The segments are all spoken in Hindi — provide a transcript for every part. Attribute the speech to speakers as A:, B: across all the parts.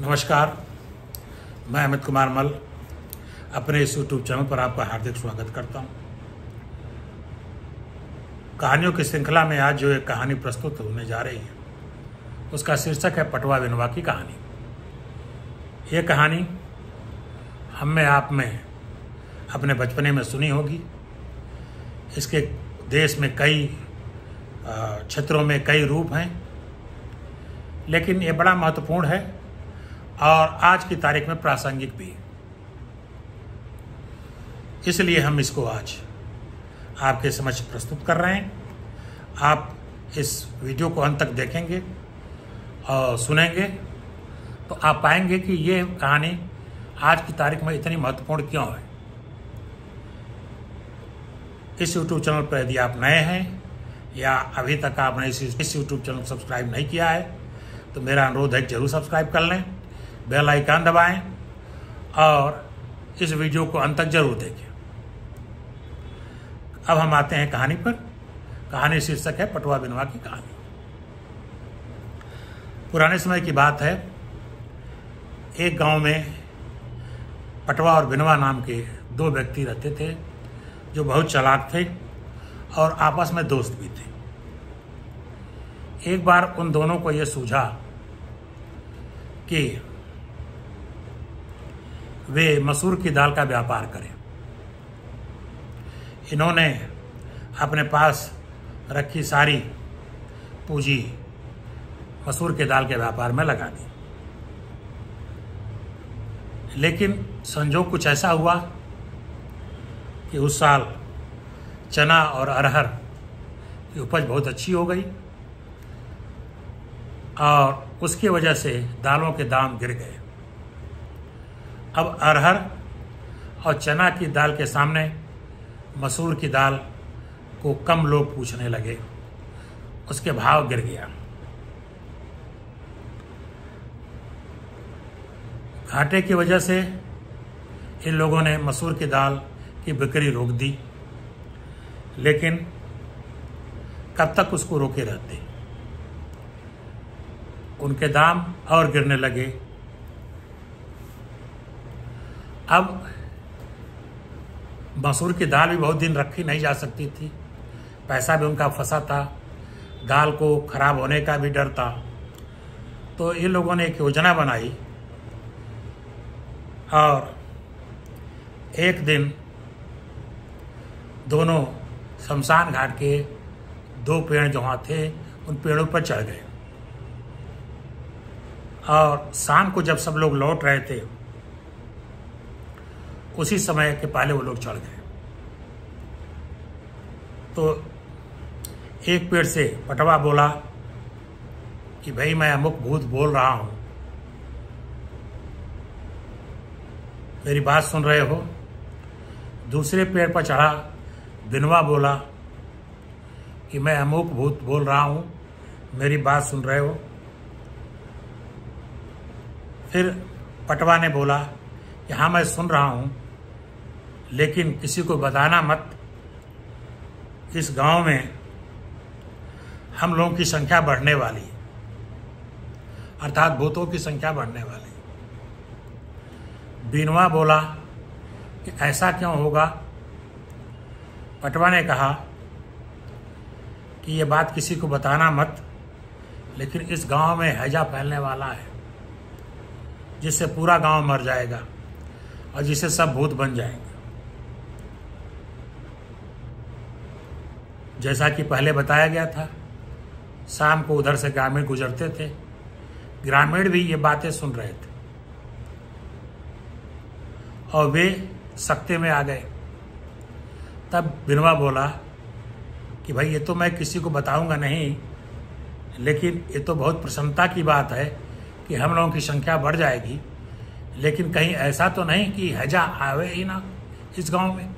A: नमस्कार, मैं अमित कुमार मल अपने इस यूट्यूब चैनल पर आपका हार्दिक स्वागत करता हूं। कहानियों की श्रृंखला में आज जो एक कहानी प्रस्तुत होने जा रही है उसका शीर्षक है पटवा विनोबा की कहानी। ये कहानी हम में आप में अपने बचपने में सुनी होगी। इसके देश में कई क्षेत्रों में कई रूप हैं, लेकिन ये बड़ा महत्वपूर्ण है और आज की तारीख में प्रासंगिक भी। इसलिए हम इसको आज आपके समक्ष प्रस्तुत कर रहे हैं। आप इस वीडियो को अंत तक देखेंगे और सुनेंगे तो आप पाएंगे कि ये कहानी आज की तारीख में इतनी महत्वपूर्ण क्यों है। इस यूट्यूब चैनल पर यदि आप नए हैं या अभी तक आपने इस यूट्यूब चैनल को सब्सक्राइब नहीं किया है तो मेरा अनुरोध है कि जरूर सब्सक्राइब कर लें, बेल आइकन दबाएं और इस वीडियो को अंत तक जरूर देखें। अब हम आते हैं कहानी पर। कहानी शीर्षक है पटवा विनोबा की कहानी। पुराने समय की बात है। एक गांव में पटवा और विनोबा नाम के दो व्यक्ति रहते थे जो बहुत चालाक थे और आपस में दोस्त भी थे। एक बार उन दोनों को यह सूझा कि वे मसूर की दाल का व्यापार करें। इन्होंने अपने पास रखी सारी पूंजी मसूर के दाल के व्यापार में लगा दी। लेकिन संजोग कुछ ऐसा हुआ कि उस साल चना और अरहर की उपज बहुत अच्छी हो गई और उसकी वजह से दालों के दाम गिर गए। अब अरहर और चना की दाल के सामने मसूर की दाल को कम लोग पूछने लगे, उसके भाव गिर गया। घाटे की वजह से इन लोगों ने मसूर की दाल की बिक्री रोक दी, लेकिन कब तक उसको रोके रहते। उनके दाम और गिरने लगे। अब मसूर की दाल भी बहुत दिन रखी नहीं जा सकती थी, पैसा भी उनका फंसा था, दाल को खराब होने का भी डर था। तो इन लोगों ने एक योजना बनाई और एक दिन दोनों शमशान घाट के दो पेड़ जो वहाँ थे उन पेड़ों पर चढ़ गए और शाम को जब सब लोग लौट रहे थे उसी समय के पहले वो लोग चढ़ गए। तो एक पेड़ से पटवा बोला कि भाई मैं अमुक भूत बोल रहा हूं, मेरी बात सुन रहे हो। दूसरे पेड़ पर चढ़ा विनोबा बोला कि मैं अमुक भूत बोल रहा हूं, मेरी बात सुन रहे हो। फिर पटवा ने बोला कि हाँ मैं सुन रहा हूं, लेकिन किसी को बताना मत। इस गांव में हम लोगों की संख्या बढ़ने वाली, अर्थात भूतों की संख्या बढ़ने वाली। विनोबा बोला कि ऐसा क्यों होगा। पटवा ने कहा कि ये बात किसी को बताना मत, लेकिन इस गांव में हैजा फैलने वाला है जिससे पूरा गांव मर जाएगा और जिससे सब भूत बन जाएंगे। जैसा कि पहले बताया गया था, शाम को उधर से ग्रामीण गुजरते थे। ग्रामीण भी ये बातें सुन रहे थे और वे सकते में आ गए। तब विनोबा बोला कि भाई ये तो मैं किसी को बताऊंगा नहीं, लेकिन ये तो बहुत प्रसन्नता की बात है कि हम लोगों की संख्या बढ़ जाएगी, लेकिन कहीं ऐसा तो नहीं कि हैजा आवे ही ना इस गांव में।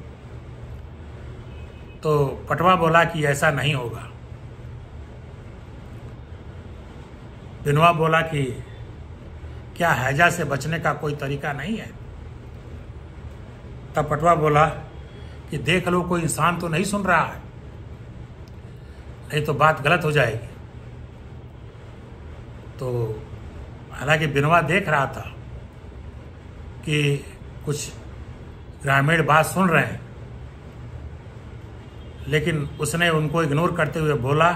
A: तो पटवा बोला कि ऐसा नहीं होगा। विनोबा बोला कि क्या हैजा से बचने का कोई तरीका नहीं है। तब पटवा बोला कि देख लो कोई इंसान तो नहीं सुन रहा है, नहीं तो बात गलत हो जाएगी। तो हालांकि बिनवा देख रहा था कि कुछ ग्रामीण बात सुन रहे हैं, लेकिन उसने उनको इग्नोर करते हुए बोला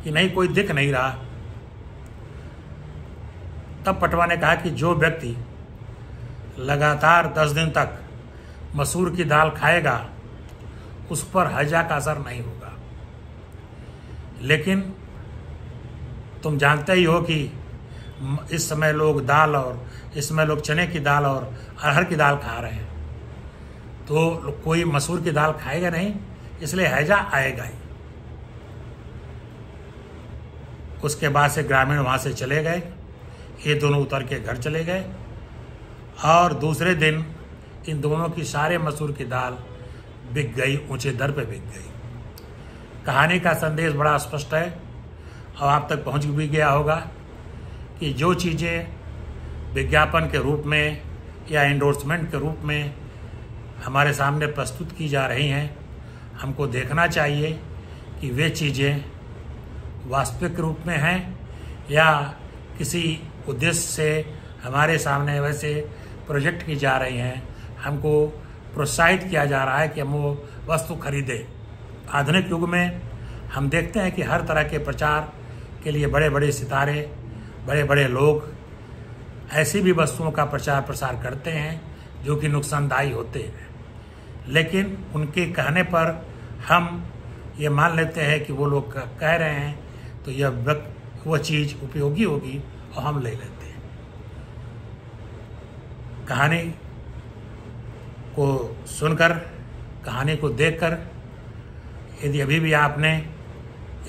A: कि नहीं, कोई दिख नहीं रहा। तब पटवा ने कहा कि जो व्यक्ति लगातार 10 दिन तक मसूर की दाल खाएगा उस पर हैजा का असर नहीं होगा। लेकिन तुम जानते ही हो कि इस समय लोग दाल और इस समय लोग चने की दाल और अरहर की दाल खा रहे हैं, तो कोई मसूर की दाल खाएगा नहीं, इसलिए हैजा आएगा ही। उसके बाद से ग्रामीण वहाँ से चले गए, ये दोनों उतर के घर चले गए और दूसरे दिन इन दोनों की सारे मसूर की दाल बिक गई, ऊंचे दर पे बिक गई। कहानी का संदेश बड़ा स्पष्ट है और आप तक पहुंच भी गया होगा कि जो चीज़ें विज्ञापन के रूप में या एंडोर्समेंट के रूप में हमारे सामने प्रस्तुत की जा रही हैं, हमको देखना चाहिए कि वे चीज़ें वास्तविक रूप में हैं या किसी उद्देश्य से हमारे सामने वैसे प्रोजेक्ट की जा रही हैं। हमको प्रोत्साहित किया जा रहा है कि हम वो वस्तु खरीदें। आधुनिक युग में हम देखते हैं कि हर तरह के प्रचार के लिए बड़े बड़े सितारे, बड़े बड़े लोग ऐसी भी वस्तुओं का प्रचार प्रसार करते हैं जो कि नुकसानदायी होते हैं, लेकिन उनके कहने पर हम ये मान लेते हैं कि वो लोग कह रहे हैं तो यह वो चीज़ उपयोगी होगी और हम ले लेते हैं। कहानी को सुनकर, कहानी को देखकर, यदि अभी भी आपने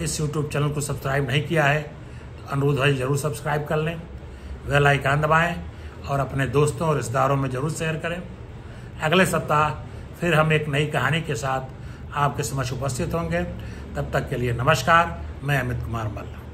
A: इस YouTube चैनल को सब्सक्राइब नहीं किया है तो अनुरोध है ज़रूर सब्सक्राइब कर लें, बेल आइकन दबाएं और अपने दोस्तों और रिश्तेदारों में ज़रूर शेयर करें। अगले सप्ताह फिर हम एक नई कहानी के साथ आपके समक्ष उपस्थित होंगे। तब तक के लिए नमस्कार। मैं अमित कुमार मल्ल।